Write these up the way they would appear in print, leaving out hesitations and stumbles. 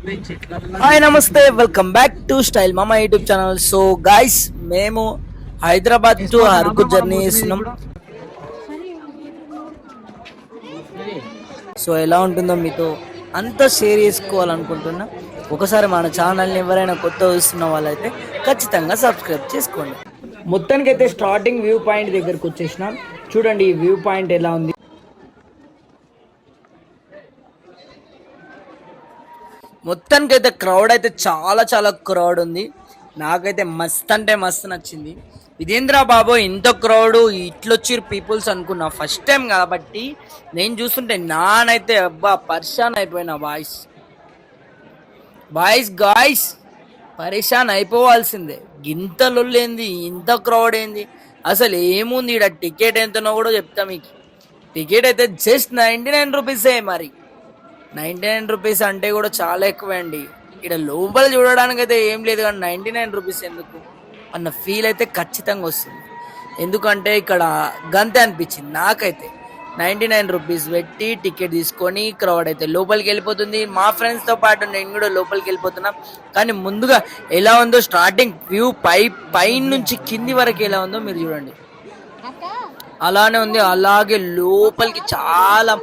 Hi నమస్తే, welcome back to style మామా YouTube channel. So guys, మేము హైదరాబాద్ టు అరకు జర్నీ చేస్తున్నాం. సో ఎలా ఉంటుందో మీతో అంతా షేర్ చేసుకోవాలనుకుంటున్నా. ఒకసారి మన ఛానల్ని ఎవరైనా కొత్త చూస్తున్న వాళ్ళైతే ఖచ్చితంగా సబ్స్క్రైబ్ చేసుకోండి. మొత్తానికి అయితే స్టార్టింగ్ వ్యూ పాయింట్ దగ్గరకు వచ్చేసినాం. చూడండి ఈ వ్యూ పాయింట్ ఎలా ఉంది. మొత్తానికైతే క్రౌడ్ అయితే చాలా క్రౌడ్ ఉంది. నాకైతే మస్త్ అంటే మస్తు నచ్చింది. ఇదేంద్రా బాబు ఇంత క్రౌడ్ ఇట్లొచ్చిరు పీపుల్స్ అనుకున్నా. ఫస్ట్ టైం కాబట్టి నేను చూస్తుంటే నానైతే అబ్బా పరేషాన్ అయిపోయినా. బాయ్స్ గాయ్స్ పరేషాన్ అయిపోవాల్సిందే. ఇంత లొల్లేంది, ఇంత క్రౌడ్ ఏంది, అసలు ఏముంది ఇక్కడ. టికెట్ ఎంతనో కూడా చెప్తా మీకు. టికెట్ అయితే జస్ట్ 99 రూపీసే. మరి 99 రూపీస్ అంటే కూడా చాలా ఎక్కువే అండి. ఇక్కడ లోపల చూడడానికి అయితే ఏం లేదు, కానీ 99 రూపీస్ ఎందుకు అన్న ఫీల్ అయితే ఖచ్చితంగా వస్తుంది. ఎందుకంటే ఇక్కడ గంతే అనిపించింది నాకైతే. 99 రూపీస్ పెట్టి టికెట్ తీసుకొని క్రౌడ్ అయితే లోపలికి వెళ్ళిపోతుంది. మా ఫ్రెండ్స్తో పాటు నేను కూడా లోపలికి వెళ్ళిపోతున్నా. కానీ ముందుగా ఎలా ఉందో స్టార్టింగ్ వ్యూ పై నుంచి కింది వరకు ఎలా ఉందో మీరు చూడండి. అలానే ఉంది. అలాగే లోపలికి చాలా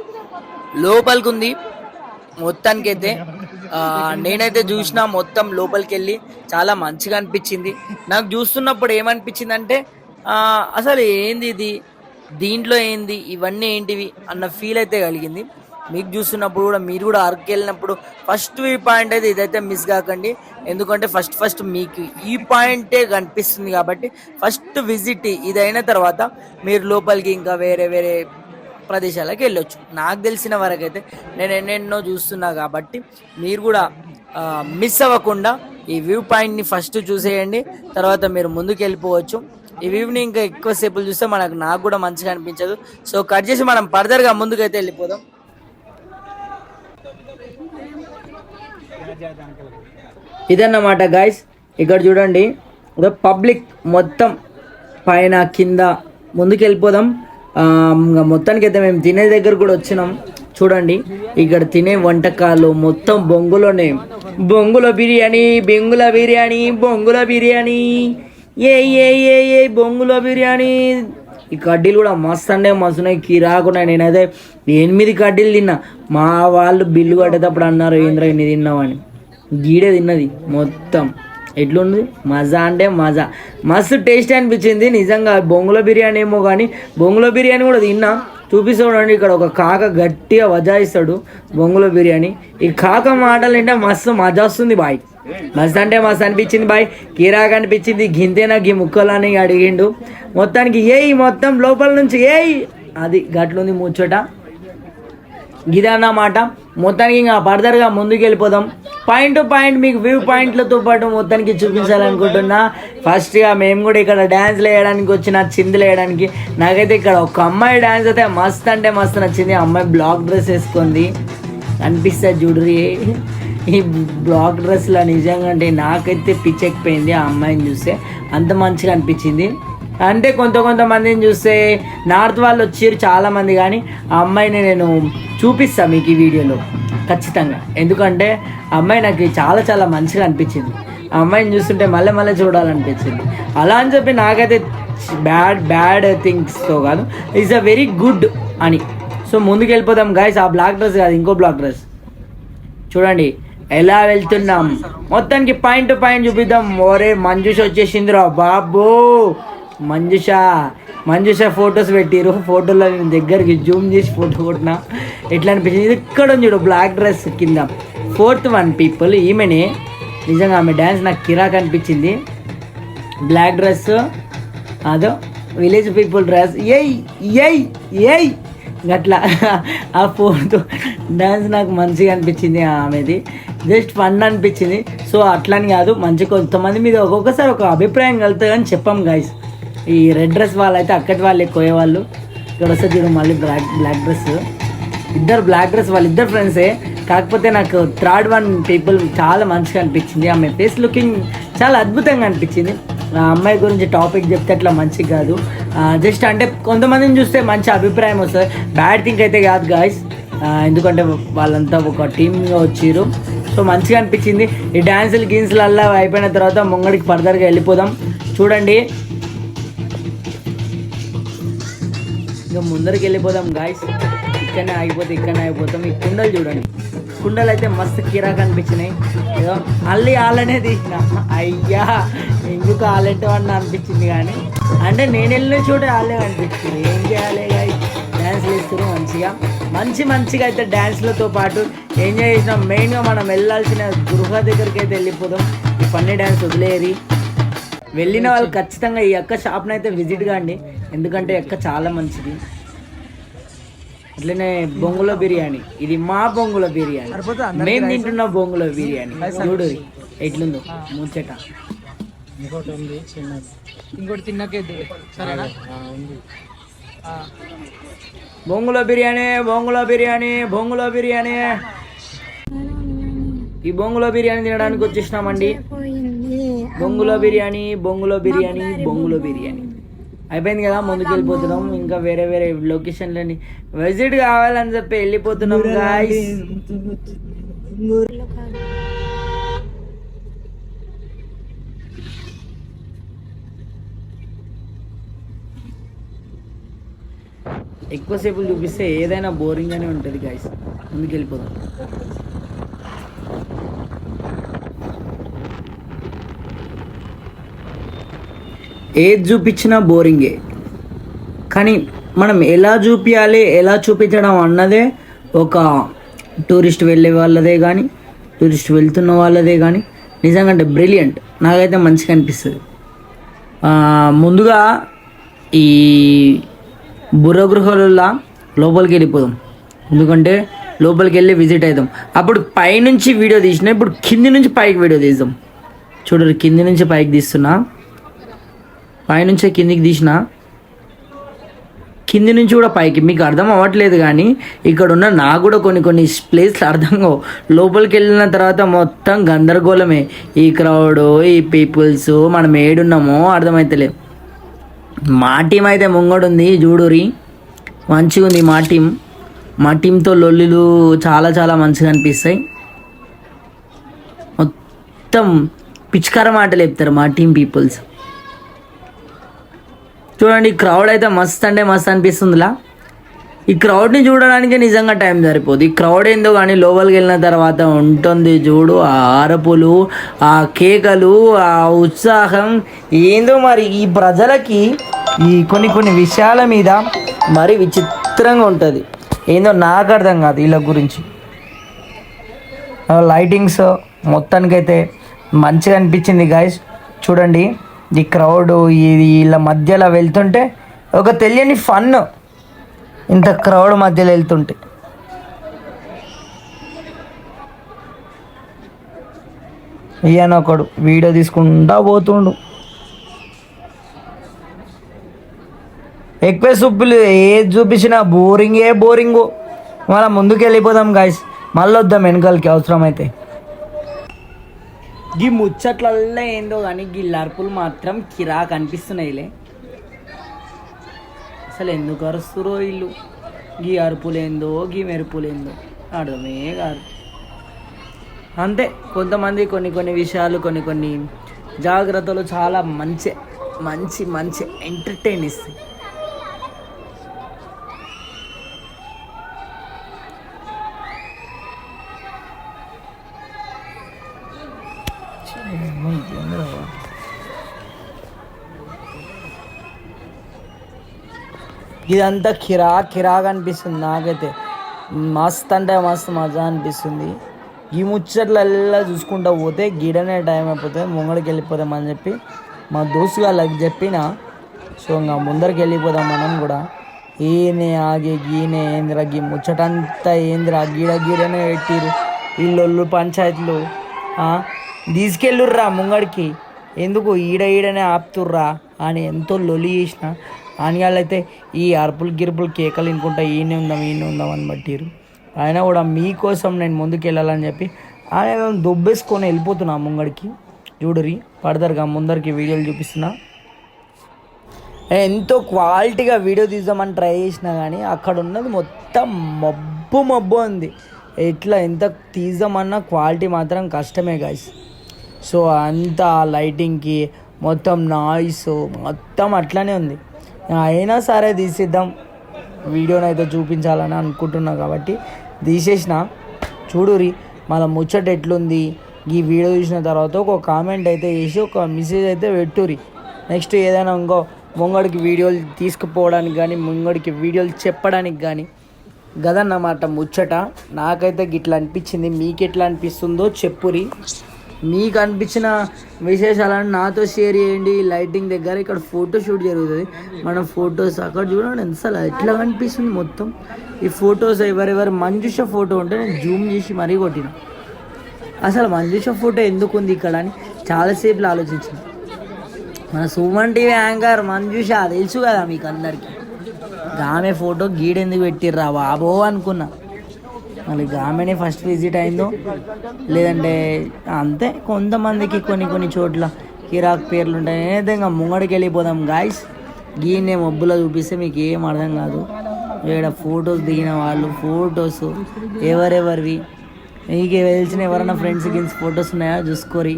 లోపలికి ఉంది. మొత్తానికైతే నేనైతే చూసిన మొత్తం లోపలికి వెళ్ళి చాలా మంచిగా అనిపించింది. నాకు చూస్తున్నప్పుడు ఏమనిపించింది అంటే అసలు ఏంది ఇది, దీంట్లో ఏంది, ఇవన్నీ ఏంటివి అన్న ఫీల్ అయితే కలిగింది. మీకు చూస్తున్నప్పుడు కూడా మీరు కూడా అరకు వెళ్ళినప్పుడు ఫస్ట్ వ్యూ పాయింట్ అయితే ఇదైతే మిస్ కాకండి. ఎందుకంటే ఫస్ట్ మీకు ఈ పాయింటే కనిపిస్తుంది కాబట్టి ఫస్ట్ విజిట్ ఇదైన తర్వాత మీరు లోపలికి ఇంకా వేరే ప్రదేశాలకు వెళ్ళొచ్చు. నాకు తెలిసిన వరకు అయితే నేను ఎన్నెన్నో చూస్తున్నా కాబట్టి మీరు కూడా మిస్ అవ్వకుండా ఈ వ్యూ పాయింట్ని ఫస్ట్ చూసేయండి. తర్వాత మీరు ముందుకు వెళ్ళిపోవచ్చు. ఈ వ్యూని ఇంకా ఎక్కువసేపు చూస్తే నాకు కూడా మంచిగా అనిపించదు. సో కట్ చేసి మనం ఫర్దర్గా ముందుకైతే వెళ్ళిపోదాం. ఇదన్నమాట గాయస్. ఇక్కడ చూడండి పబ్లిక్ మొత్తం పైన కింద ముందుకు వెళ్ళిపోదాం. మొత్తానికి అయితే మేము తినే దగ్గర కూడా వచ్చినాం. చూడండి ఇక్కడ తినే వంటకాలు మొత్తం బొంగులోనే. బొంగుల బిర్యానీ బొంగుల బిర్యానీ ఏ బొంగుల బిర్యానీ. ఈ కడ్డీలు కూడా మస్తు అంటే మస్తున్నాయి, కిరాకున్నాయి. నేనైతే 8 కడ్డీలు తిన్నా. మా వాళ్ళు బిల్లు కట్టేటప్పుడు అన్నారు ఏంద్ర ఇన్ని తిన్నామని. గీడే తిన్నది మొత్తం. ఎట్లుంది మజా అంటే మజా, మస్తు టేస్ట్ అనిపించింది నిజంగా. బొంగుల బిర్యానీ ఏమో కానీ బొంగుల బిర్యానీ కూడా తిన్నా. చూపిస్తాడు ఇక్కడ ఒక కాక గట్టిగా వజాయిస్తాడు బొంగుల బిర్యానీ. ఈ కాక మాటలు అంటే మస్తు మజా వస్తుంది బాయ్. మస్తు అంటే మస్తు అనిపించింది బాయ్. కిరాక్ అనిపించింది. గింతేనా గీ ముక్కలని అడిగిండు. మొత్తానికి మొత్తం లోపల నుంచి అది గట్లుంది ముచ్చట. ఇదన్నమాట. మొత్తానికి ఇంకా ఫర్దర్గా ముందుకు వెళ్ళిపోదాం. పాయింట్ టు పాయింట్ మీకు వ్యూ పాయింట్లతో పాటు మొత్తానికి చూపించాలనుకుంటున్నా. ఫస్ట్గా మేము కూడా ఇక్కడ డ్యాన్స్లు వేయడానికి వచ్చిన, చిందులు వేయడానికి. నాకైతే ఇక్కడ ఒక అమ్మాయి డ్యాన్స్ అయితే మస్తు అంటే మస్తు నచ్చింది. అమ్మాయి బ్లాక్ డ్రెస్ వేసుకుంది, అనిపిస్తుంది చూడ్రి. ఈ బ్లాక్ డ్రెస్లో నిజంగా అంటే నాకైతే పిచ్చెక్కిపోయింది ఆ అమ్మాయిని చూస్తే. అంత మంచిగా అనిపించింది. అంటే కొంతమందిని చూస్తే నార్త్ వాళ్ళు వచ్చారు చాలామంది, కానీ ఆ అమ్మాయిని నేను చూపిస్తాను మీకు ఈ వీడియోలో ఖచ్చితంగా. ఎందుకంటే ఆ అమ్మాయి నాకు చాలా మంచిగా అనిపించింది. ఆ అమ్మాయిని చూస్తుంటే మళ్ళీ చూడాలనిపించింది. అలా అని చెప్పి నాకైతే బ్యాడ్ థింగ్స్తో కాదు, ఇట్స్ అ వెరీ గుడ్ అని. సో ముందుకు వెళ్ళిపోదాం గాయస్. ఆ బ్లాక్ డ్రెస్ కాదు, ఇంకో బ్లాక్ డ్రెస్ చూడండి ఎలా వెళ్తున్నాం. మొత్తానికి పాయింట్ టు పాయింట్ చూపిద్దాం. ఓరే మంజుష వచ్చేసిందిరా బాబు. మంజుష ఫొటోస్ పెట్టిరు. ఫోటోలో నేను దగ్గరికి జూమ్ చేసి ఫోటో కొట్టినా. ఎట్లా అనిపించింది, ఇక్కడ చూడు బ్లాక్ డ్రెస్ కింద 4th one పీపుల్ ఈమెనే. నిజంగా ఆమె డ్యాన్స్ నాకు కిరాక్ అనిపించింది. బ్లాక్ డ్రెస్ అదో విలేజ్ పీపుల్ డ్రెస్ అట్లా. ఆ 4th డ్యాన్స్ నాకు మంచిగా అనిపించింది. ఆమెది జస్ట్ ఫన్ అనిపించింది. సో అట్లని కాదు, మంచి కొంతమంది మీద ఒక్కొక్కసారి ఒక అభిప్రాయం కలుగుతుంది కానీ చెప్పాం గాయస్. ఈ రెడ్ డ్రెస్ వాళ్ళైతే అక్కడి వాళ్ళు ఎక్కువ వాళ్ళు. ఇక్కడ వస్తే చూడు మళ్ళీ బ్లాక్ డ్రెస్. ఇద్దరు బ్లాక్ డ్రెస్ వాళ్ళిద్దరు ఫ్రెండ్సే. కాకపోతే నాకు 3rd one పీపుల్ చాలా మంచిగా అనిపించింది. ఆమె ఫేస్ లుకింగ్ చాలా అద్భుతంగా అనిపించింది. ఆ అమ్మాయి గురించి టాపిక్ చెప్తే అట్లా మంచిగా కాదు. జస్ట్ అంటే కొంతమందిని చూస్తే మంచి అభిప్రాయం వస్తుంది, బ్యాడ్ థింక్ అయితే కాదు గాయస్. ఎందుకంటే వాళ్ళంతా ఒక టీమ్గా వచ్చిర్రు. సో మంచిగా అనిపించింది. ఈ డ్యాన్సులు గీన్సులల్లా అయిపోయిన తర్వాత ముంగడికి ఫర్దర్గా వెళ్ళిపోదాం. చూడండి ఇక ముందరికి వెళ్ళిపోదాం గాయస్. ఇక్కడనే ఆగిపోతాం. ఈ కుండలు చూడండి, కుండలు అయితే మస్తు కిరాక్ అనిపించినాయి. ఏదో ఆళ్ళనే తీసిన, అయ్యా ఎందుకు ఆలంటే వాడిని అనిపించింది. కానీ అంటే నేను వెళ్ళిన చోట ఆలే అనిపించింది. ఏం చేయాలి గాయస్, డ్యాన్స్లు వేస్తారు మంచిగా అయితే డ్యాన్స్లతో పాటు ఎంజాయ్ చేసినాం. మెయిన్గా మనం వెళ్ళాల్సిన గృహ దగ్గరికి అయితే వెళ్ళిపోదాం. ఈ ఫన్నీ డ్యాన్స్ వదిలేరి వెళ్ళిన వాళ్ళు ఖచ్చితంగా ఈ అక్క షాప్ని అయితే విజిట్ కాండి, ఎందుకంటే అక్క చాలా మంచిది. అట్లనే బొంగుల బిర్యానీ, ఇది మా బొంగుల బిర్యానీ, మేము తింటున్న బొంగుల బిర్యానీ. చూడు ఎట్లుందో ముచ్చట. ఇంకోటి తిన్నాకే సరేనా. బొంగుల బిర్యానీ ఈ బొంగుల బిర్యానీ తినడానికి వచ్చేసినామండి. బొంగుల బిర్యానీ అయిపోయింది కదా, ముందుకు వెళ్ళిపోతున్నాం. ఇంకా వేరే లొకేషన్లని విజిట్ కావాలని చెప్పి వెళ్ళిపోతున్నాం గాయ్స్. ఎక్కువసేపు చూపిస్తే ఏదైనా బోరింగ్ గానే ఉంటుంది గాయ్స్. ముందుకు వెళ్ళిపోదాం. ఏది చూపించినా బోరింగే, కానీ మనం ఎలా చూపించాలి, ఎలా చూపించడం అన్నదే ఒక టూరిస్ట్ వెళ్ళే వాళ్ళదే కానీ టూరిస్ట్ వెళ్తున్న వాళ్ళదే కానీ నిజంగా అంటే బ్రిలియంట్. నాకైతే మంచిగా అనిపిస్తుంది. ముందుగా ఈ బుర్రగృహాలలో లోపలికి వెళ్ళిపోదాం, ఎందుకంటే లోపలికి వెళ్ళి విజిట్ అవుదాం. అప్పుడు పైనుంచి వీడియో తీసిన, ఇప్పుడు కింది నుంచి పైకి వీడియో తీద్దాం. చూడరు, కింది నుంచి పైకి తీస్తున్నా, పైనుంచే కిందికి తీసిన, కింది నుంచి కూడా పైకి. మీకు అర్థం అవ్వట్లేదు కానీ ఇక్కడ ఉన్న నాకు కూడా కొన్ని ప్లేస్లు అర్థం కావు. లోపలికి వెళ్ళిన తర్వాత మొత్తం గందరగోళమే. ఈ క్రౌడ్, ఈ పీపుల్స్, మనం ఏడున్నామో అర్థమవుతలేదు. మా టీం అయితే ముంగడుంది చూడురి, మంచిగా ఉంది మా టీంతో లొల్లులు చాలా మంచిగా అనిపిస్తాయి. మొత్తం పిచ్చుకార మాటలు చెప్తారు మా టీం పీపుల్స్. చూడండి, క్రౌడ్ అయితే మస్తు అంటే మస్తు అనిపిస్తుందిలా. ఈ క్రౌడ్ని చూడడానికి నిజంగా టైం సరిపోదు. ఈ క్రౌడ్ ఏందో కానీ లోపలికి వెళ్ళిన తర్వాత ఉంటుంది చూడు, ఆ అరుపులు, ఆ కేకలు, ఆ ఉత్సాహం ఏందో. మరి ఈ ప్రజలకి ఈ కొన్ని విషయాల మీద మరి విచిత్రంగా ఉంటుంది. ఏందో నాకు అర్థం కాదు వీళ్ళ గురించి. లైటింగ్స్ మొత్తానికైతే మంచిగా అనిపించింది గాయస్. చూడండి ఈ క్రౌడ్, వీళ్ళ మధ్యలో వెళ్తుంటే ఒక తెలియని ఫన్, ఇంత క్రౌడ్ మధ్యలో వెళ్తుంటే. ఈయన ఒకడు వీడియో తీసుకుంటా పోతుండు. ఎక్కువ సూపులు ఏది చూపించినా బోరింగు. మనం ముందుకు వెళ్ళిపోదాం గాయస్, మళ్ళీ వద్దాం వెనకాలకి అవసరమైతే. ఈ ముచ్చట్లల్లో ఏందో కానీ ఈ అరుపులు మాత్రం కిరాక్ అనిపిస్తున్నాయిలే. అసలు ఎందుకు అరుస్తురో వీళ్ళు, గీ అరుపులేందో గీ మెరుపులేందో అర్థమే కాదు. అంతే, కొంతమంది కొన్ని విషయాలు కొన్ని జాగ్రత్తలు చాలా మంచి ఎంటర్టైన్ ఇస్తాయి. ఇదంతా కిరాక్ అనిపిస్తుంది నాకైతే. మస్తు అంటే మస్తు మజా అనిపిస్తుంది. ఈ ముచ్చట్లల్లా చూసుకుంటూ పోతే గిడనే టైం అయిపోతుంది, ముంగడికి వెళ్ళిపోదామని చెప్పి మా దోస్తు వాళ్ళకి చెప్పిన. సో ఇంకా ముందరికి వెళ్ళిపోదాం మనం కూడా. ఈయనే ఆగే గీనే ఏందిరా, గీ ముచ్చటంతా ఏందిరా, గీడనే పెట్టిరు వీళ్ళు పంచాయతీలు. తీసుకెళ్ళుర్రా ముంగడికి, ఎందుకు ఈడనే ఆపుతుర్రా అని ఎంతో లొలి చేసిన. ఆనియాళ్ళైతే ఈ అరుపులు గిరుపులు కేకలు ఇంకుంటా ఈయనే ఉందాం అని బట్టిరు. అయినా కూడా మీకోసం నేను ముందుకు వెళ్ళాలని చెప్పి ఆయన దొబ్బేసుకొని వెళ్ళిపోతున్నా ముంగడికి. చూడురి ఫర్దర్గా ముందరికి వీడియోలు చూపిస్తున్నా. ఎంతో క్వాలిటీగా వీడియో తీద్దామని ట్రై చేసినా కానీ అక్కడ ఉన్నది మొత్తం మబ్బు ఉంది. ఎట్లా ఎంత తీద్దామన్నా క్వాలిటీ మాత్రం కష్టమే గైస్. సో అంతా లైటింగ్కి మొత్తం నాయిస్ మొత్తం అట్లానే ఉంది. అయినా సరే తీసిద్దాం, వీడియోని అయితే చూపించాలని అనుకుంటున్నా కాబట్టి తీసేసిన. చూడురి మళ్ళీ ముచ్చట ఎట్లుంది ఈ వీడియో చూసిన తర్వాత ఒక కామెంట్ అయితే చేసి ఒక మెసేజ్ అయితే పెట్టురి. నెక్స్ట్ ఏదైనా ఇంకో ముంగడికి వీడియోలు తీసుకుపోవడానికి కానీ ముంగడికి వీడియోలు చెప్పడానికి కానీ గదన్నమాట ముచ్చట. నాకైతే గిట్లా అనిపించింది, మీకు ఎట్లా అనిపిస్తుందో చెప్పురి. మీకు అనిపించిన విశేషాలను నాతో షేర్ చేయండి. లైటింగ్ దగ్గర ఇక్కడ ఫోటోషూట్ జరుగుతుంది, మనం ఫొటోస్ అక్కడ చూడండి ఎంత ఎట్లా కనిపిస్తుంది మొత్తం. ఈ ఫొటోస్ ఎవరెవరు మంజుష ఫోటో ఉంటే నేను జూమ్ చేసి మరీ కొట్టిన. అసలు మంజుష ఫోటో ఎందుకు ఉంది ఇక్కడ అని చాలాసేపులో ఆలోచించిన. మన సుమన్ టీవీ యాంకర్ మంజుష తెలుసు కదా మీకు అందరికీ. ఆమె ఫోటో గీడెందుకు పెట్టిర్రా బాబో అనుకున్నా. మళ్ళీ ఆమెనే ఫస్ట్ విజిట్ అయిందో లేదంటే అంతే. కొంతమందికి కొన్ని చోట్ల కిరాక్ పేర్లు ఉంటాయి. ఏదైతే ఇంకా ముంగడికి వెళ్ళిపోదాం గాయస్. గీనే మబ్బులో చూపిస్తే మీకు ఏం అర్థం కాదు. ఇక్కడ ఫొటోస్ దిగిన వాళ్ళు ఫొటోస్ ఎవరెవరివి మీకు తెలిసిన ఎవరైనా ఫ్రెండ్స్ గిన్స్ ఫొటోస్ ఉన్నాయా చూసుకోరి.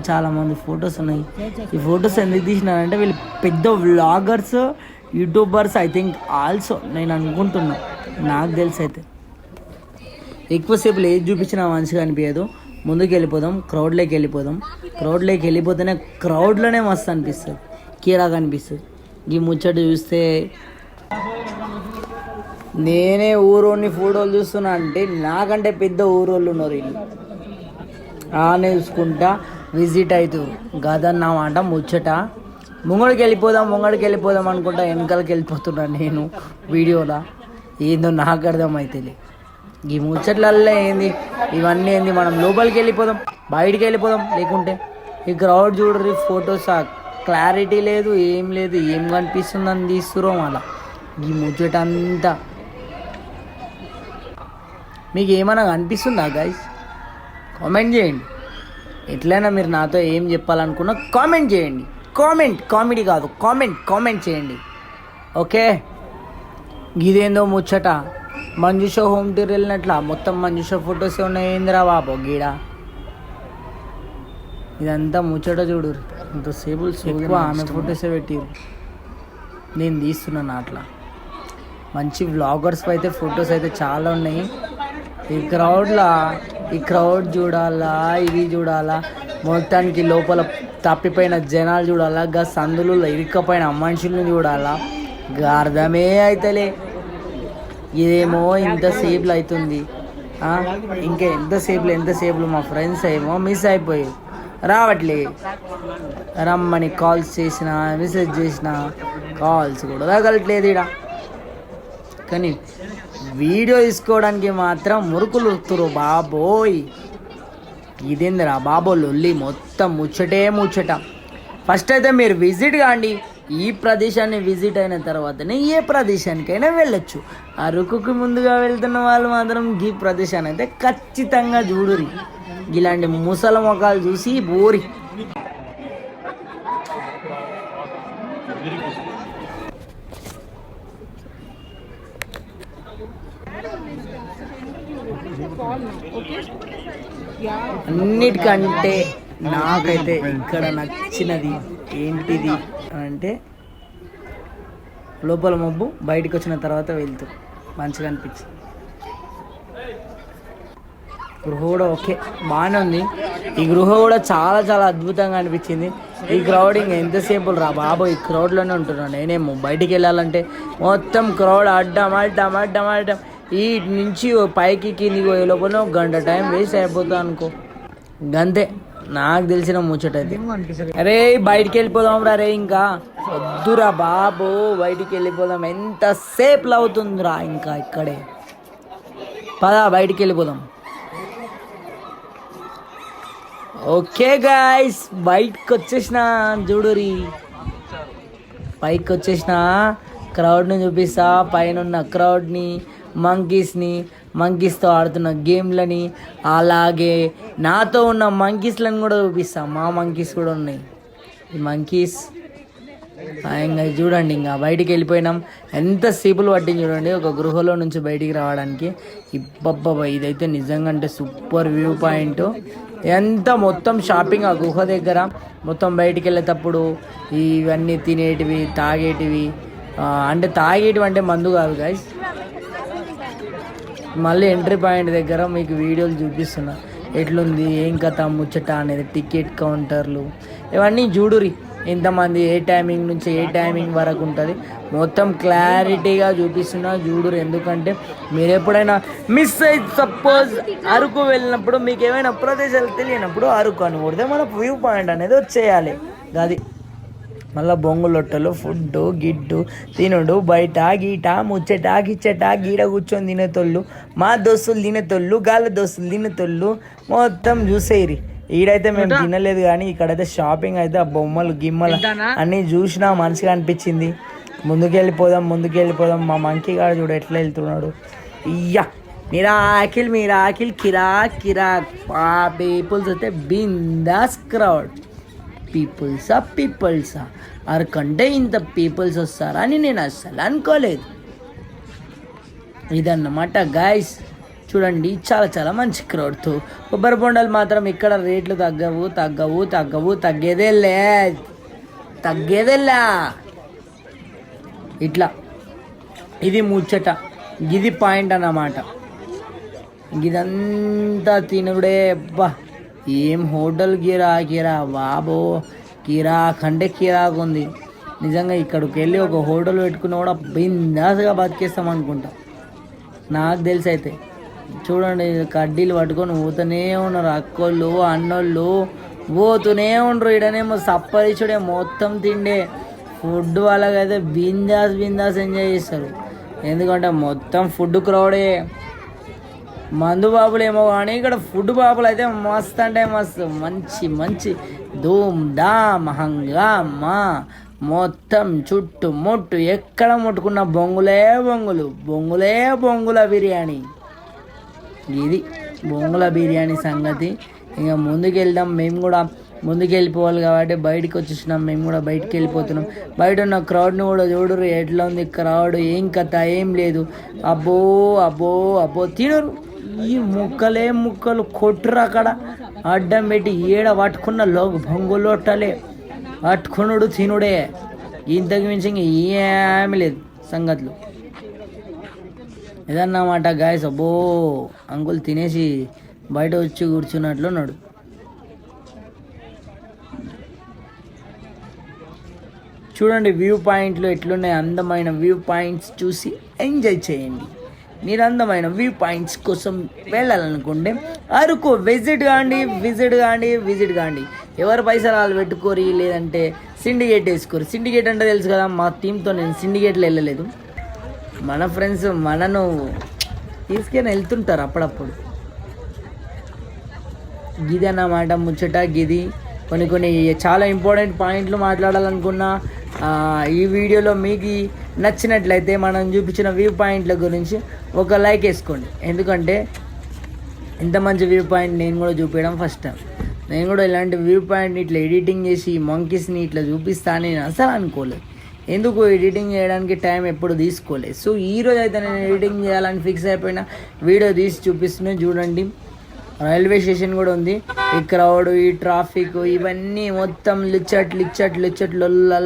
చాలా మంది ఫొటోస్ ఉన్నాయి. ఈ ఫొటోస్ ఎందుకు తీసినారంటే వీళ్ళు పెద్ద vloggers, YouTubers I think also నేను అనుకుంటున్నా. నాకు తెలిసి అయితే ఎక్కువసేపు ఏది చూపించినా మంచిగా అనిపించదు. ముందుకు వెళ్ళిపోదాం, క్రౌడ్లోకి వెళ్ళిపోతేనే క్రౌడ్లోనే మస్తు అనిపిస్తుంది, కీరాగా అనిపిస్తుంది. ఈ ముచ్చట చూస్తే నేనే ఊరోని ఫోటోలు చూస్తున్నా అంటే నాకంటే పెద్ద ఊరోళ్ళు ఉన్నారు వీళ్ళు. ఆనే చూసుకుంటా విజిట్ అవుతారు గదన్నమాట ముచ్చట. ముంగడికి వెళ్ళిపోదాం అనుకుంటా వెనకాలకి వెళ్ళిపోతున్నా నేను వీడియోలో. ఏందో నాకు అర్థమైతేలే ఈ ముచ్చట్లల్లో ఏంది ఇవన్నీ ఏంది. మనం లోపలికి వెళ్ళిపోదాం, బయటికి వెళ్ళిపోదాం. లేకుంటే ఈ క్రౌడ్ చూడరు, ఫొటోస్ క్లారిటీ లేదు, ఏం లేదు, ఏం కనిపిస్తుందని తీస్తురో మళ్ళా ఈ ముచ్చట అంతా. మీకు ఏమైనా కనిపిస్తుందా గైస్? కామెంట్ చేయండి. ఎట్లయినా మీరు నాతో ఏం చెప్పాలనుకున్నా కామెంట్ చేయండి. కామెడీ కాదు, కామెంట్ చేయండి. ఓకే, ఇదేందో ముచ్చట మంజుష హోమ్ టూర్ వెళ్ళినట్లా మొత్తం మంజుష ఫొటోస్ ఉన్నాయి. ఏందిరా బాబు గీడ ఇదంతా ముచ్చట చూడు. ఇంతసేపు ఎక్కువ ఆమె ఫొటోసే పెట్టిరు, నేను తీస్తున్నాను అట్లా. మంచి వ్లాగర్స్ అయితే ఫొటోస్ అయితే చాలా ఉన్నాయి. ఈ క్రౌడ్ చూడాలా, ఇది చూడాలా, మొత్తానికి లోపల తప్పిపోయిన జనాలు చూడాలా, గా సందులు ఇరుక్కపోయిన మనుషులను చూడాలా, గా అర్థమే అవుతలే. ఇదేమో ఇంతసేపులు అవుతుంది, ఇంకా ఎంతసేపులు మా ఫ్రెండ్స్ ఏమో మిస్ అయిపోయి రావట్లే. రమ్మని కాల్స్ చేసిన, మెసేజ్ చేసిన, కాల్స్ కూడా తగలట్లేదు ఇక్కడ. కానీ వీడియో తీసుకోవడానికి మాత్రం మురుకులు వస్తురు బాబోయ్. ఇదేందిరా బాబో లొల్లి మొత్తం ముచ్చట. ఫస్ట్ అయితే మీరు విజిట్ కాండి. ఈ ప్రదేశాన్ని విజిట్ అయిన తర్వాతనే ఏ ప్రదేశానికైనా వెళ్ళొచ్చు. అరకుకి ముందుగా వెళ్తున్న వాళ్ళు మాత్రం ఈ ప్రదేశాన్ని అయితే ఖచ్చితంగా చూడురి. ఇలాంటి ముసల మొఖాలు చూసి బోరి. అన్నిటికంటే నాకైతే ఇక్కడ నచ్చినది ఏంటిది అంటే లోపల మబ్బు బయటకు వచ్చిన తర్వాత వెళ్తూ మంచిగా అనిపించింది. గృహ కూడా ఓకే బాగానే ఉంది. ఈ గృహ కూడా చాలా అద్భుతంగా అనిపించింది. ఈ క్రౌడింగ్ ఎంతసేపు రా బాబో, ఈ క్రౌడ్లోనే ఉంటున్నాను నేనేమో. బయటికి వెళ్ళాలంటే మొత్తం క్రౌడ్ అడ్డం ఈ నుంచి పైకి కిందికి పోయే లోపల 1 గంట టైం వేస్ట్ అయిపోతా అనుకో. గంతే నాకు తెలిసిన ముచ్చట అయితే. అరే బయటికి వెళ్ళిపోదాం రా రే, ఇంకా వద్దురా బాబు, బయటికి వెళ్ళిపోదాం. ఎంతసేపు అవుతుందిరా ఇంకా ఇక్కడే. పదా బయటికి వెళ్ళిపోదాం. ఓకే గాయ్స్, బయటకు వచ్చేసిన చూడురి. పైకి వచ్చేసిన క్రౌడ్ని చూపిస్తా. పైన ఉన్న క్రౌడ్ని, మంకీస్తో ఆడుతున్న గేమ్లని, అలాగే నాతో ఉన్న మంకీస్లను కూడా చూపిస్తా. మా మంకీస్ కూడా ఉన్నాయి. ఈ మంకీస్ ఇంకా చూడండి ఇంకా బయటికి వెళ్ళిపోయినాం. ఎంత సేపులు పట్టింది చూడండి ఒక గృహలో నుంచి బయటికి రావడానికి. ఇబ్బబ్బా ఇదైతే నిజంగా అంటే సూపర్ వ్యూ పాయింట్. ఎంత మొత్తం షాపింగ్ ఆ గుహ దగ్గర మొత్తం బయటికి వెళ్ళేటప్పుడు ఇవన్నీ తినేటివి తాగేటివి, అంటే తాగేటివి అంటే మందు కాదు గైస్. మళ్ళీ ఎంట్రీ పాయింట్ దగ్గర మీకు వీడియోలు చూపిస్తున్నా ఎట్లుంది ఏం కథ ముచ్చట అనేది. టికెట్ కౌంటర్లు ఇవన్నీ చూడురి, ఎంతమంది ఏ టైమింగ్ నుంచి ఏ టైమింగ్ వరకు ఉంటుంది మొత్తం క్లారిటీగా చూపిస్తున్నా చూడురు. ఎందుకంటే మీరు ఎప్పుడైనా మిస్ అయితే సపోజ్ అరకు వెళ్ళినప్పుడు మీకు ఏమైనా ప్రదేశాలు తెలియనప్పుడు అరకు అని కొడితే మన వ్యూ పాయింట్ అనేది వచ్చేయాలి. అది మళ్ళీ బొంగులొట్టలు ఫుడ్ గిడ్డు తినుడు బయట గీట ముచ్చట గిచ్చట గీడ కూర్చొని తినేతోళ్ళు, మా దోస్తులు తినేతోళ్ళు, గాళ్ళ దోస్తులు తినేతోళ్ళు మొత్తం చూసేయరి. ఈడైతే మేము తినలేదు కానీ ఇక్కడైతే షాపింగ్ అయితే ఆ బొమ్మలు గిమ్మలు అన్నీ చూసినా మంచిగా అనిపించింది. ముందుకెళ్ళిపోదాం. మా మంకీ గాడు చూడు ఎట్లా వెళ్తున్నాడు. ఇయ్యా మిరాకిల్ కిరాక్ పీపుల్స్ అయితే బిందాస్ క్రౌడ్. పీపుల్సా అరకంటే ఇంత పీపుల్స్ వస్తారా అని నేను అస్సలు అనుకోలేదు. ఇదన్నమాట గాయస్. చూడండి చాలా చాలా మంచి క్రౌడ్తో. కొబ్బరి బొండాలు మాత్రం ఇక్కడ రేట్లు తగ్గవు తగ్గేదేలే. ఇట్లా ఇది ముచ్చట, ఇది పాయింట్ అన్నమాట. ఇదంతా తినుడే. అబ్బా ఏం హోటల్ కిరా బాబో, కిరాకంటే కిరాకు ఉంది నిజంగా. ఇక్కడికి వెళ్ళి ఒక హోటల్ పెట్టుకున్న కూడా బిందాస్గా బతికేస్తాం అనుకుంటా నాకు తెలిసి అయితే. చూడండి కడ్డీలు పట్టుకొని పోతూనే ఉన్నారు అక్కోళ్ళు అన్నోళ్ళు, పోతూనే ఉండరు. ఈడనేమో సప్పరిచుడే మొత్తం తిండే. ఫుడ్ వాళ్ళకైతే బిందాస్ ఎంజాయ్ చేస్తారు. ఎందుకంటే మొత్తం ఫుడ్ క్రౌడే. మందు బాబులు ఏమో కానీ ఇక్కడ ఫుడ్ బాబులు అయితే మస్తు అంటే మస్తు మంచి ధూమ్ ధామ్ హంగామా. మొత్తం చుట్టుముట్టు ఎక్కడ ముట్టుకున్న బొంగుల బిర్యానీ. ఇది బొంగుల బిర్యానీ సంగతి. ఇంకా ముందుకెళ్దాం, మేము కూడా ముందుకెళ్ళిపోవాలి కాబట్టి బయటకు వచ్చేసినాం. మేము కూడా బయటికి వెళ్ళిపోతున్నాం. బయట ఉన్న క్రౌడ్ని కూడా చూడరు ఎట్లా ఉంది క్రౌడ్, ఏం కథ ఏం లేదు. అబ్బో తినరు. ఈ ముక్కలు కొట్టురు అక్కడ అడ్డం పెట్టి ఏడ పట్టుకున్న బొంగులొట్టలే పట్టుకునుడు తినుడే. ఇంతకు మించి ఏమీ లేదు సంగతులు. ఇదన్నమాట గాయస్. అబ్బో అంకుల్ తినేసి బయట వచ్చి కూర్చున్నట్లున్నాడు. చూడండి వ్యూ పాయింట్లు ఎట్లున్నాయి. అందమైన వ్యూ పాయింట్స్ చూసి ఎంజాయ్ చేయండి. మీరు అందమైన వ్యూ పాయింట్స్ కోసం వెళ్ళాలనుకుంటే అరకు విజిట్ కాండి. ఎవరు పైసలు వాళ్ళు పెట్టుకోరి, లేదంటే సిండికేట్ వేసుకోరు. సిండికేట్ అంటే తెలుసు కదా, మా టీంతో నేను సిండికేట్లో వెళ్ళలేదు. మన ఫ్రెండ్స్ మనను తీసుకొని వెళ్తుంటారు అప్పుడప్పుడు. గిది అన్నమాట ముచ్చట. గిది కొన్ని చాలా ఇంపార్టెంట్ పాయింట్లు మాట్లాడాలనుకున్నా. ఈ వీడియోలో మీకు నచ్చినట్లయితే మనం చూపించిన వ్యూ పాయింట్ల గురించి ఒక లైక్ వేసుకోండి. ఎందుకంటే ఇంత మంచి వ్యూ పాయింట్ నేను కూడా చూపించడం ఫస్ట్ టైం. నేను కూడా ఇలాంటి వ్యూ పాయింట్ని ఇట్లా ఎడిటింగ్ చేసి మంకీస్ని ఇట్లా చూపిస్తానని నేను అసలు అనుకోలేదు. ఎందుకు ఎడిటింగ్ చేయడానికి టైం ఎప్పుడు తీసుకోలేదు. సో ఈరోజు అయితే నేను ఎడిటింగ్ చేయాలని ఫిక్స్ అయిపోయినా, వీడియో తీసి చూపిస్తున్నాను చూడండి. రైల్వే స్టేషన్ కూడా ఉంది. ఈ క్రౌడ్, ఈ ట్రాఫిక్, ఇవన్నీ మొత్తం లిచ్చట్లల్లా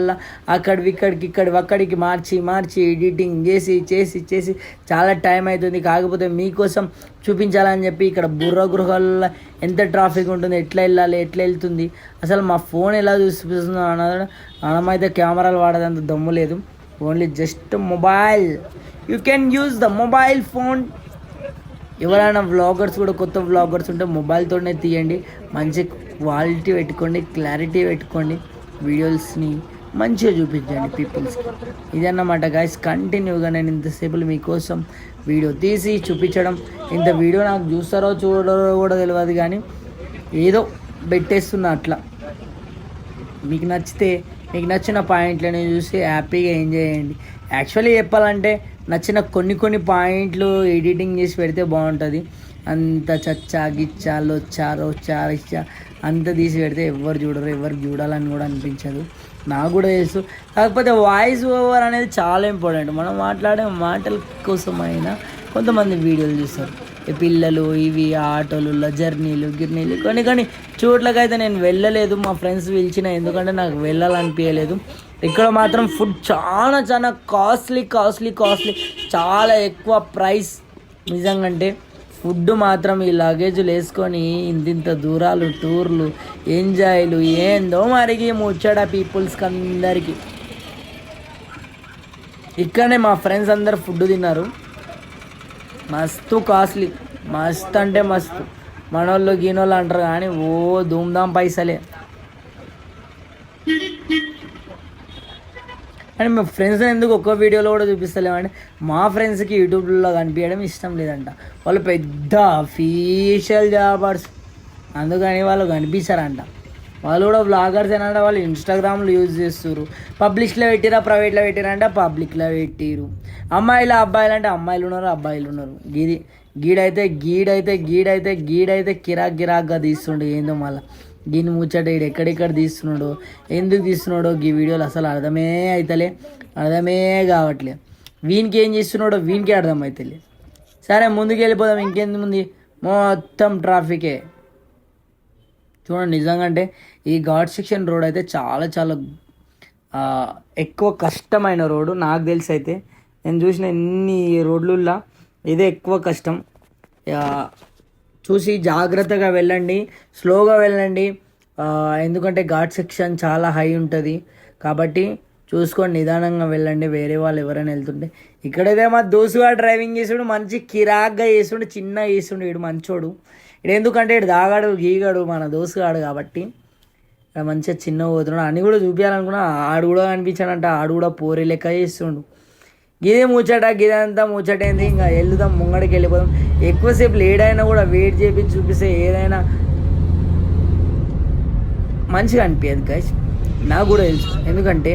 అక్కడికి మార్చి ఎడిటింగ్ చేసి చాలా టైం అవుతుంది. కాకపోతే మీకోసం చూపించాలని చెప్పి ఇక్కడ బుర్ర గృహాల్లో ఎంత ట్రాఫిక్ ఉంటుంది, ఎట్లా వెళ్తుంది, అసలు మా ఫోన్ ఎలా చూపిస్తుందో మనమైతే కెమెరాలు వాడేదంత దమ్ము లేదు. Only just mobile. You can use the mobile phone. ఎవరైనా వ్లాగర్స్ కూడా కొత్త వ్లాగర్స్ ఉంటే మొబైల్తోనే తీయండి. మంచి క్వాలిటీ పెట్టుకోండి, క్లారిటీ పెట్టుకోండి. వీడియోస్ని మంచిగా చూపించండి పీపుల్స్కి. ఇదన్నమాట గాయస్. కంటిన్యూగా నేను ఇంతసేపు మీకోసం వీడియో తీసి చూపించడం. ఇంత వీడియో నాకు చూస్తారో చూడరో కూడా తెలియదు, కానీ ఏదో పెట్టేస్తున్నా అట్లా. మీకు నచ్చిన పాయింట్లని చూసి హ్యాపీగా ఎంజాయ్ చేయండి. యాక్చువల్లీ చెప్పాలంటే నచ్చిన కొన్ని పాయింట్లు ఎడిటింగ్ చేసి పెడితే బాగుంటుంది. అంత చచ్చా గిచ్చా లొచ్చా రోచ్చా రిచ్చా అంత తీసి పెడితే ఎవరు చూడరు, ఎవరికి చూడాలని కూడా అనిపించదు. నాకు కూడా తెలుసు. కాకపోతే వాయిస్ ఓవర్ అనేది చాలా ఇంపార్టెంట్. మనం మాట్లాడే మాటల కోసమైనా కొంతమంది వీడియోలు చూస్తారు. ఈ పిల్లలు ఇవి ఆటోలలో జర్నీలు గిర్నీలు కొన్ని చోట్లకైతే నేను వెళ్ళలేదు. మా ఫ్రెండ్స్ పిలిచిన, ఎందుకంటే నాకు వెళ్ళాలనిపించలేదు. ఇక్కడ మాత్రం ఫుడ్ చాలా చాలా కాస్ట్లీ చాలా ఎక్కువ ప్రైస్ నిజంగా. అంటే ఫుడ్ మాత్రం ఈ లగేజ్లు వేసుకొని ఇంత దూరాలు టూర్లు ఎంజాయ్లు ఏందో మరిగి ముచ్చట పీపుల్స్కి అందరికీ. ఇక్కడనే మా ఫ్రెండ్స్ అందరు ఫుడ్ తిన్నారు. మస్తు కాస్ట్లీ, మస్తు అంటే మస్తు. మనోళ్ళు గీనోళ్ళు అంటారు కానీ ఓ ధూమ్ధామ్ పైసలే. అండ్ మా ఫ్రెండ్స్ ఎందుకు ఒక్క వీడియోలో కూడా చూపిస్తలేమంటే మా ఫ్రెండ్స్కి యూట్యూబ్లో కనిపించడం ఇష్టం లేదంట. వాళ్ళు పెద్ద అఫీషియల్ జాబర్స్, అందుకని వాళ్ళు కనిపించారంట. వాళ్ళు కూడా బ్లాగర్స్ ఏనంట. వాళ్ళు ఇన్స్టాగ్రామ్లో యూజ్ చేస్తారు. పబ్లిక్లో పెట్టిరా ప్రైవేట్లో పెట్టిరంటే పబ్లిక్లో పెట్టిరు. అమ్మాయిలు అబ్బాయిలు అంటే అమ్మాయిలు ఉన్నారు అబ్బాయిలు ఉన్నారు. గీడైతే గిరాగ్గా తీస్తుండే. ఏందో మళ్ళీ దీన్ని ముచ్చట ఈడు ఎక్కడెక్కడ తీస్తున్నాడో ఎందుకు తీస్తున్నాడో ఈ వీడియోలు అసలు అర్థమే కావట్లే. వీనికి ఏం చేస్తున్నాడో వీనికే అర్థమవుతలే. సరే ముందుకు వెళ్ళిపోదాం. ఇంకెందుకు ఉంది, మొత్తం ట్రాఫికే చూడండి. నిజంగా అంటే ఈ ఘాట్ సెక్షన్ రోడ్ అయితే చాలా ఎక్కువ కష్టమైన రోడ్డు. నాకు తెలిసి అయితే నేను చూసిన ఎన్ని రోడ్లల్లో ఇదే ఎక్కువ కష్టం. చూసి జాగ్రత్తగా వెళ్ళండి, స్లోగా వెళ్ళండి. ఎందుకంటే ఘాట్ సెక్షన్ చాలా హై ఉంటుంది కాబట్టి చూసుకొని నిదానంగా వెళ్ళండి. వేరే వాళ్ళు ఎవరైనా వెళ్తుంటే ఇక్కడైతే మా దోస్తుగా డ్రైవింగ్ చేసాడు, మంచి కిరాక్గా చేస్తుండే, చిన్నగా చేస్తుండే. వీడు మంచోడు. ఇడు ఎందుకంటే ఇడు దాగాడు గీగాడు మన దోస్తుగాడు కాబట్టి మంచిగా చిన్నగా పోతున్నాడు. అన్నీ కూడా చూపించాలనుకున్నా. ఆడు కూడా కనిపించాడంట. ఆడు కూడా పోరి లెక్క చేస్తుండు. గిదే ముచ్చట, గిదంతా ముచ్చటైంది. ఇంకా వెళ్దాం, ముంగడికి వెళ్ళిపోదాం. ఎక్కువసేపు లేట్ అయినా కూడా వెయిట్ చేపించి చూపిస్తే ఏదైనా మంచిగా అనిపించదు గైస్. నాకు కూడా తెలుసు. ఎందుకంటే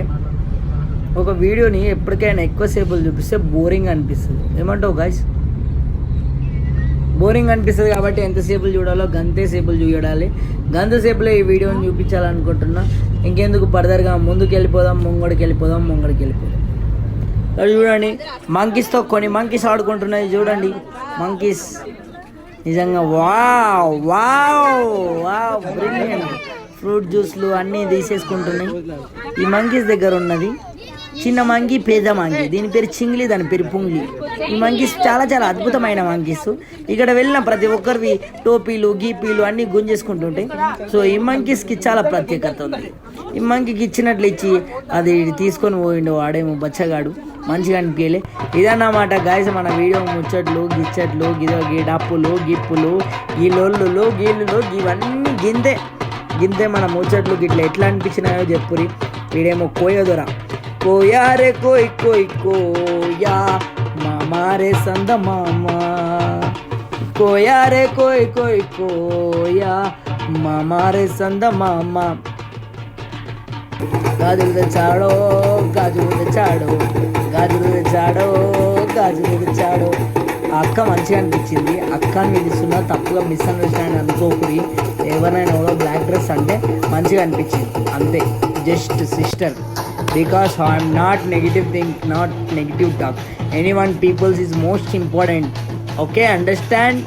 ఒక వీడియోని ఎప్పటికైనా ఎక్కువసేపులు చూపిస్తే బోరింగ్ అనిపిస్తుంది. ఏమంటావు గైస్? బోరింగ్ అనిపిస్తుంది కాబట్టి ఎంతసేపులు చూడాలో గంతసేపులు చూడాలి. గంతసేపులో ఈ వీడియోని చూపించాలనుకుంటున్నా. ఇంకెందుకు ఫర్దర్గా ముందుకు వెళ్ళిపోదాం, ముంగడికి వెళ్ళిపోదాం. చూడండి, మంకీస్తో కొన్ని మంకీస్ ఆడుకుంటున్నాయి. చూడండి మంకీస్ నిజంగా వావ్ బ్రిలియంట్. ఫ్రూట్ జ్యూస్లు అన్నీ తీసేసుకుంటున్నాయి. ఈ మంకీస్ దగ్గర ఉన్నది చిన్న మంకీ, పేద మంకీ. దీని పేరు చింగ్లీ, దాని పేరు పుంగ్లీ. ఈ మంకీస్ చాలా అద్భుతమైన మంకీస్. ఇక్కడ వెళ్ళిన ప్రతి ఒక్కరివి టోపీలు గీపీలు అన్నీ గుంజేసుకుంటుంటాయి. సో ఈ మంకీస్కి చాలా ప్రత్యేకత ఉంది. ఈ మంకీకి ఇచ్చినట్లు ఇచ్చి అది తీసుకొని పోయిండు వాడేమో బచ్చగాడు. మంచిగా అనిపించలే. ఇదన్నమాట గాయస్ మన వీడియో. ముచ్చట్లు గిచ్చట్లు గీ డప్పులు గిప్పులు ఈ లొల్లులు గీళ్ళు ఇవన్నీ గింతే మన ముచ్చట్లు గిట్ల ఎట్లా అనిపించినాయో చెప్పురి. వీడేమో కోయదొరా కోయారే కోయా మామారే సంద మామా కోయారే కోయా మామారే సంద మామా. గాజులు తెచ్చాడో ఆ అక్క మంచిగా అనిపించింది. అక్కని పిలుస్తున్నా, తప్పుగా మిస్అండర్స్టాండ్ అనుకోకూరి. ఎవరైనా కూడా బ్లాక్ డ్రెస్ అంటే మంచిగా అనిపించింది అంతే. Just sister, because I'm not negative thing, not negative talk. Anyone peoples is most important. Okay, understand.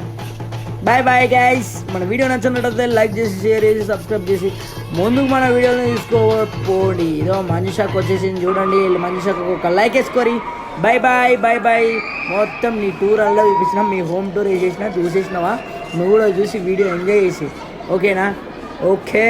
Bye guys. మన వీడియో నచ్చినట్లయితే లైక్ చేసి, షేర్ చేసి, సబ్స్క్రైబ్ చేసి ముందుకు మన వీడియోని తీసుకోపోండి. ఇదో మనిషాకు వచ్చేసింది చూడండి. మనిషాకు ఒక లైక్ వేసుకోరి. బాయ్. మొత్తం నీ టూర్ అలా చూపించిన, మీ హోమ్ టూర్ వేసేసిన, చూసేసినావా? నువ్వు కూడా చూసి వీడియో ఎంజాయ్ చేసి. ఓకేనా? ఓకే.